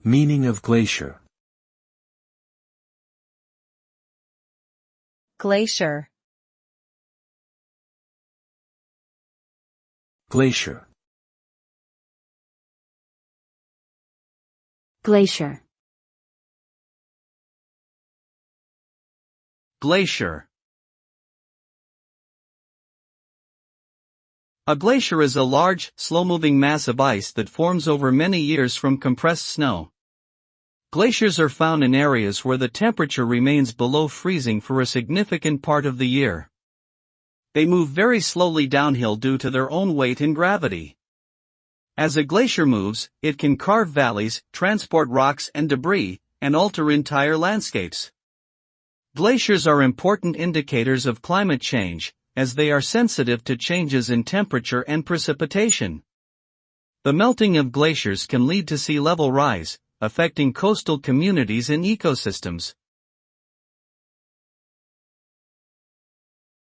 Meaning of glacier. Glacier. Glacier. Glacier. Glacier. A glacier is a large, slow-moving mass of ice that forms over many years from compressed snow. Glaciers are found in areas where the temperature remains below freezing for a significant part of the year. They move very slowly downhill due to their own weight and gravity. As a glacier moves, it can carve valleys, transport rocks and debris, and alter entire landscapes. Glaciers are important indicators of climate change, as they are sensitive to changes in temperature and precipitation. The melting of glaciers can lead to sea level rise, affecting coastal communities and ecosystems.